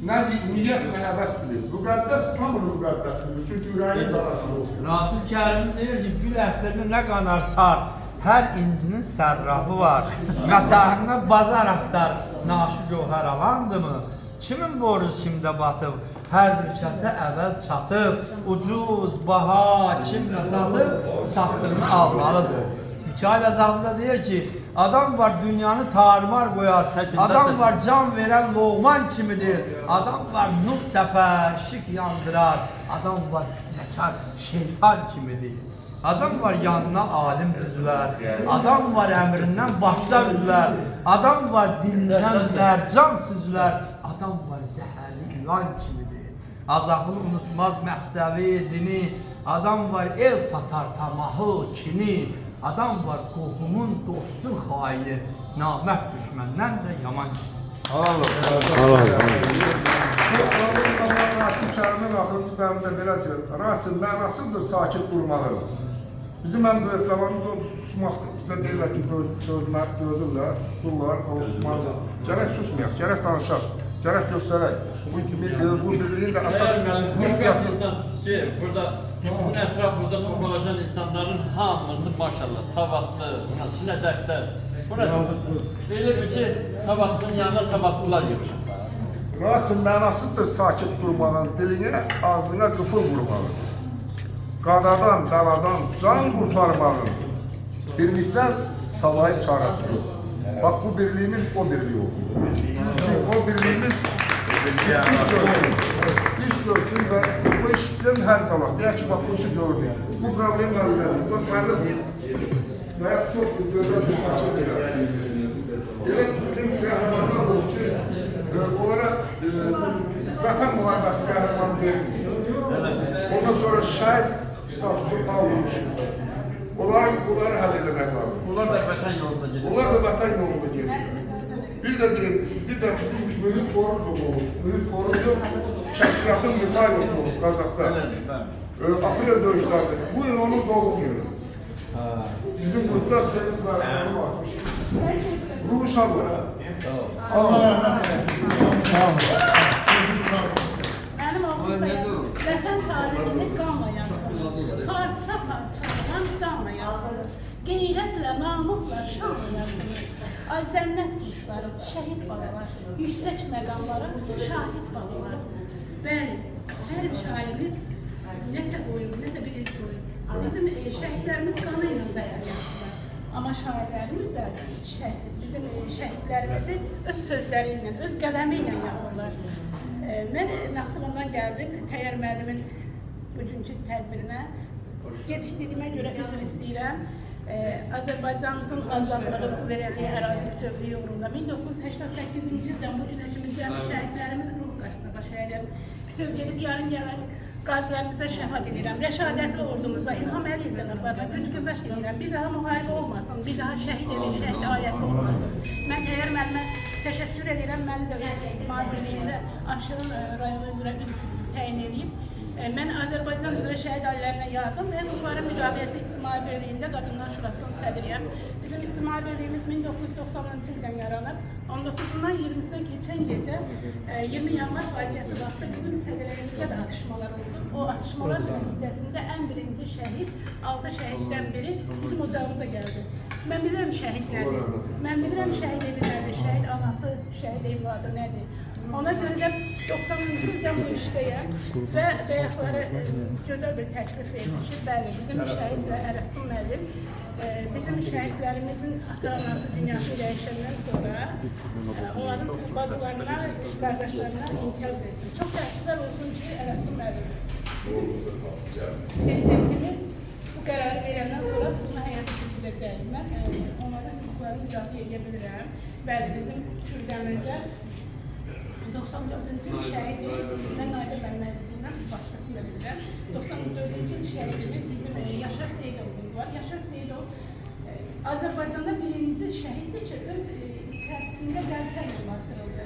Nə niyyət, nə həvəs bilir. Müqəddəs hamını müqəddəs bilir. Çünki ürəyin qarasında olsun. Rasim Kərim deyir ki, gül ətrini nə qanar sar, hər incinin sərrafı var. Mətahimə bazar axtar, naşı gövhər alandımı? Kimin borcu kimdə batıb, hər bir kəsə əvəz çatıb, ucuz, baha, kim nə satıb, satdığını almalıdır. Mikail Azavlı deyir ki, adam var dünyanı tarmar koyar, adam var can veren Loğman kimidir, adam var nur seper, şık yandırar, adam var fitnekar, şeytan kimidir. Adam var yanına alim düzülər, adam var əmrindən başlar üzülər, adam var dilindən mərcan süzülər, adam var zəhərli ilan kimidir. Azafını unutmaz məhsəvi dini, adam var el satar tamahı kini, adam var qohumun, dostun xaini, namərd düşməndən də yaman kimi. Allah Rasim Kərimin axırıncı bəmində belə deyir, Rasim mənasızdır sakit durmağın. Bizim ən böyük davamız oldu susmaqdır. Bizə deyirlər ki, dözürlər, susurlar, o susmazdır. Gərək susmayaq, gərək danışaq, gərək göstərək. Bu birliğin də əsas missiyası. Burada bizim ətrafımızda toplaşan insanların hamısı maşallah savadlı, sinə dəftər. Burada belə bir ki, savadlının yanında savadlılar yığışır. Rasim mənasızdır sakit durmağın, dilinə, ağzına qıfıl vurmağın. Qadadan, bəladan can qurtarmağın. Birlikdən savayı çarəsi yox. Bak bu birliğimiz o birliği olsun. Çünkü o birliğimiz iş görsün ve bu işten her zaman. Deyək ki, bak bu işi gördük. Bu problemi halledirik. Bak müəllim veya çok güzel bir parça verir. Evet bizim qəhrəmanlar olur ki, onlara vətən müharibəsi qəhrəmanı verilmiş. Ondan sonra şəhid statusu alınmış. Onları həll eləmək lazım. Onlar da vətən yolunda gedir. Onlar da vətən yolunda gedir. Bir de bizim mühit forumuz olur. Mühit forumuz yok. Kəşfiyyatın Mixaylosu olur Qazaxda. Aprel döyüşlərdir. Bu yıl onun doğum günü. Bizim grupta Sevinç Mərhəməni varmış. Ruhu şad olur. Allah rəhmət eylesin. Sağ olun. Mənim oğlum vətən tarixini qanla yazılır. Parça olan canla yazılır. Qeyrətlə, namusla, şanla yazılır. Ay cənnət quşları, şəhid balalar, yüksək məqamlara şahid balalar. Bəli, hər bir şairimiz nəsə qoyur, nəsə bir iz qoyur. Bizim şəhidlərimiz qanı ilə bərabər yazdılar. Amma şairlərimiz də bizim şəhidlərimizi öz sözləri ilə, öz qələmi ilə yazırlar. Mən Naxçıvandan gəldim, Təyyar müəllimin bugünkü tədbirinə. Gecikdiyimə görə üzr istəyirəm. Azərbaycanımızın azadlığı, suverenliyi, ərazi bütövlüyü uğrunda 1988-ci ildən bu günə kimi cəmi şəhidlərimin ruh qarşısına baş əyirəm. Bütöv gedib yarın gələn qazilərimizə şəfad edirəm. Rəşadətli ordumuza, İlham Əliyev cənablarına güc qüvvət edirəm. Bir daha müharibə olmasın, bir daha şəhid evi, şəhid ailəsi olmasın. Mən Təyyar müəllimə təşəkkür edirəm. Məni də İctimai Birliyində Abşeron rayonu üzrə təyin edib. Mən Azərbaycan üzrə şəhid ailələrinə yardım və Hüquqların Müdafiəsi İctimai Birliyində Qadınlar Şurasının sədriyəm. Bizim İctimai Birliyimiz 1990-cı ildən yaranıb. 19-dan 20-sinə keçən gecə 20 yanvar faciəsi vaxtı bizim sədriyəmizdə də atışmalar oldu. O atışmalar nəticəsində ən birinci şəhid, 6 şəhiddən biri bizim ocağımıza gəldi. Mən bilirəm şəhid nədir, mən bilirəm şəhid evi nədir, şəhid anası, şəhid evladı nədir. Ona görə də 90-cı ildən bu işdəyəm və bəyəkləri gözəl bir təklif etmiş ki, bəli, bizim şəhid və Ərəstun müəllim bizim şəhidlərimizin ata-anası dünyası dəyişəndən sonra onların bacılarına, qardaşlarına imtiyaz versin. Çox təəssüflər olsun ki, Ərəstun müəllim prezidentimiz bu qərarı verəndən sonra bunu həyata keçirəcəyim. Mən onların hüquqlarını müdafiə edə bilirəm. Bəli, bizim Kürdəmirdə 94-cü il şəhidi, mən Nadir Məmmədliyindən başqası da bilirəm. 94-cü il şəhidimiz bizim Yaşar Seyidovumuz var. Yaşar Seyidov Azərbaycanda birinci şəhiddir ki, öz içərisində qəlblərlə bastırıldı.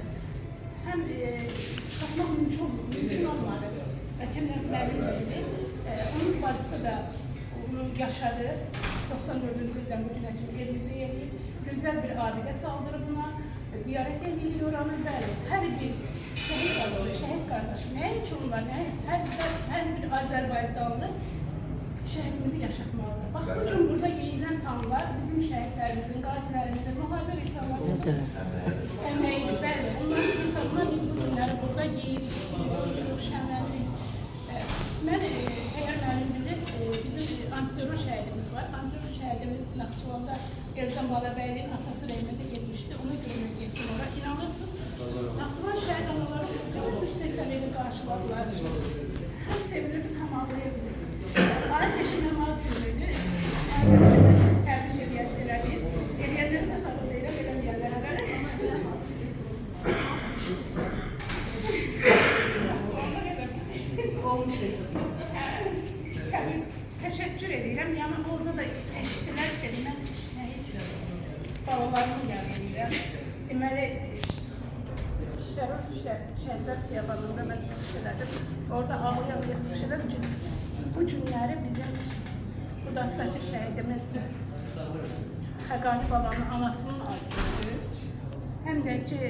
Həm çıxartmaq mümkün olmadı. Vətən müəllimdir. Onun bacısı da onu yaşadı. 94-cü ildən bu günə kimi evimizi yedib. Gözəl bir abidə saldırıb buna. Ziyaret ediliyor ama bəli, hər bir şəhid adı, yani her bir Azərbaycanlı şəhidimizi yaşatmalıdır. Bax, bu gün burada yeyilən tamlar bizim şəhidlərimizin, qazilərimizin, müharibə insanlarımızın əməyidir. Bəli, onların hesabına biz bu günləri burada yeyirik, şənlənirik. Mən əgər mənim bilir, bizim antiterror şəhidimiz var. Antiterror şəhidimiz Naxçıvanda Elzam Balabəyliyin atası rəhmətə getmişdi. Onu görmək getdim ora. İnanırsınız, Naxçıvan şəhid anaları 380 qarşıladılar. Həm sevilirdi, kamallayırdı. Ay peşinə mal günüydü. Təbrik edəyiz. Eləyənləri də sağ deyirəm, eləməyənlərə belə. Olmuş Teşekkür ederim. Yani orada da eşittiler ki ben babalarımı yanıyla. Deməli, Şəhidlər Xiyabanında mən çıxış elədim. Orada ağlayan çıxış elədim ki, bu günləri bizim Budaqdakı şəhidimiz Xəqani babanın anasının adıdır. Həm də ki,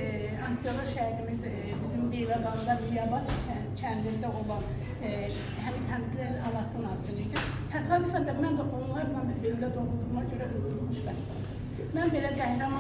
antiterror şəhidimiz bizim Beyləqanda, Miyabaş kəndində olan həmlərin anasının adıdır. Təsadüfən də mən də onlarla birlikdə doğulduğuma görə özümü xoşbəxt. Mən belə qəhrəman